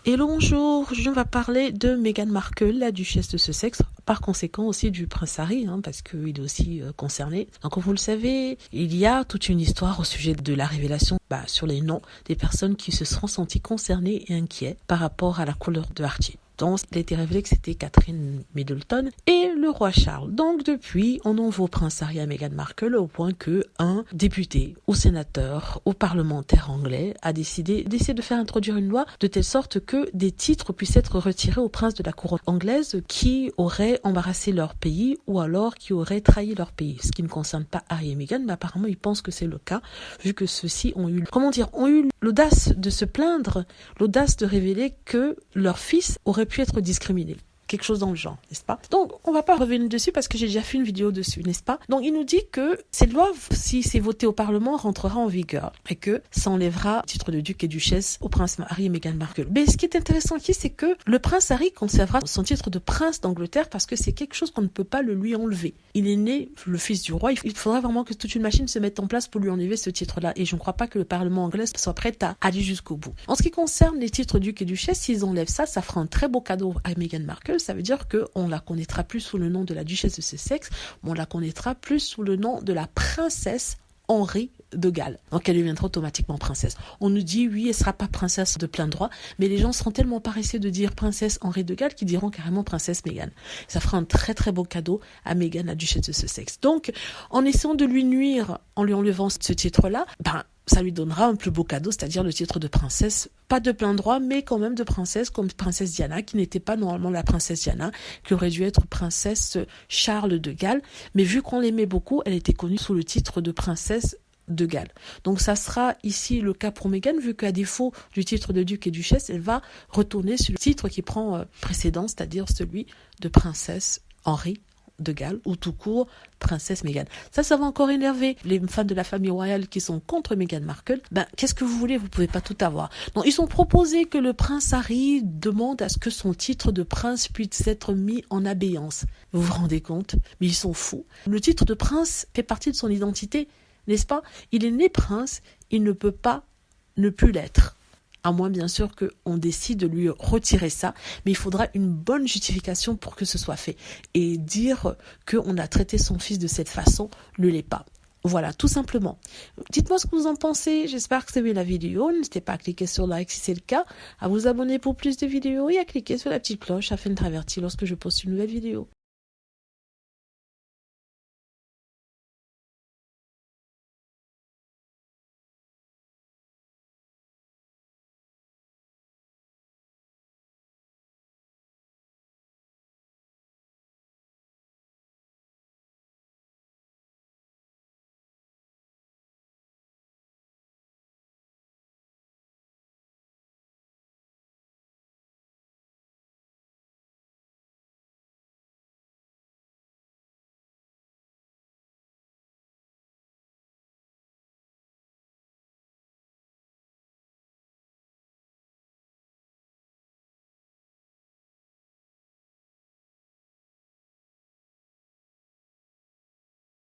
Hello, bonjour, je vais parler de Meghan Markle, la duchesse de Sussex, par conséquent aussi du prince Harry, parce qu'il est aussi concerné. Donc comme vous le savez, il y a toute une histoire au sujet de la révélation sur les noms des personnes qui se seront senties concernées et inquiets par rapport à la couleur de Archie. Donc, il a été révélé que c'était Catherine Middleton et le roi Charles. Donc, depuis, on en veut au prince Harry à Meghan Markle au point que un député ou sénateur ou parlementaire anglais a décidé d'essayer de faire introduire une loi de telle sorte que des titres puissent être retirés aux princes de la couronne anglaise qui auraient embarrassé leur pays ou alors qui auraient trahi leur pays. Ce qui ne concerne pas Harry et Meghan, mais apparemment, ils pensent que c'est le cas vu que ceux-ci ont eu l'audace de se plaindre, l'audace de révéler que leur fils aurait pu être discriminé. Quelque chose dans le genre, n'est-ce pas? Donc, on va pas revenir dessus parce que j'ai déjà fait une vidéo dessus, n'est-ce pas? Donc, il nous dit que cette loi, si c'est voté au Parlement, rentrera en vigueur et que ça enlèvera le titre de duc et duchesse au prince Harry et Meghan Markle. Mais ce qui est intéressant ici, c'est que le prince Harry conservera son titre de prince d'Angleterre parce que c'est quelque chose qu'on ne peut pas le lui enlever. Il est né le fils du roi. Il faudra vraiment que toute une machine se mette en place pour lui enlever ce titre-là. Et je ne crois pas que le Parlement anglais soit prêt à aller jusqu'au bout. En ce qui concerne les titres duc et duchesse, s'ils enlèvent ça, ça fera un très beau cadeau à Meghan Markle. Ça veut dire qu'on la connaîtra plus sous le nom de la duchesse de Sussex, mais on la connaîtra plus sous le nom de la princesse Henri de Galles. Donc elle deviendra automatiquement princesse. On nous dit oui, elle ne sera pas princesse de plein droit, mais les gens seront tellement paresseux de dire princesse Henri de Galles qu'ils diront carrément princesse Meghan. Ça fera un très très beau cadeau à Meghan, la duchesse de Sussex. Donc en essayant de lui nuire, en lui enlevant ce titre-là, ça lui donnera un plus beau cadeau, c'est-à-dire le titre de princesse, pas de plein droit, mais quand même de princesse, comme princesse Diana, qui n'était pas normalement la princesse Diana, qui aurait dû être princesse Charles de Galles, mais vu qu'on l'aimait beaucoup, elle était connue sous le titre de princesse de Galles. Donc ça sera ici le cas pour Meghan, vu qu'à défaut du titre de duc et duchesse, elle va retourner sur le titre qui prend précédent, c'est-à-dire celui de princesse Henri de Galles, ou tout court, princesse Meghan. Ça va encore énerver les fans de la famille royale qui sont contre Meghan Markle. Qu'est-ce que vous voulez? Vous pouvez pas tout avoir. Donc, ils ont proposé que le prince Harry demande à ce que son titre de prince puisse être mis en abeyance. Vous vous rendez compte? Mais ils sont fous. Le titre de prince fait partie de son identité, n'est-ce pas? Il est né prince, il ne peut pas ne plus l'être. À moins, bien sûr, qu'on décide de lui retirer ça. Mais il faudra une bonne justification pour que ce soit fait. Et dire qu'on a traité son fils de cette façon ne l'est pas. Voilà, tout simplement. Dites-moi ce que vous en pensez. J'espère que vous avez aimé la vidéo. N'hésitez pas à cliquer sur like si c'est le cas, à vous abonner pour plus de vidéos et à cliquer sur la petite cloche afin d'être averti lorsque je poste une nouvelle vidéo.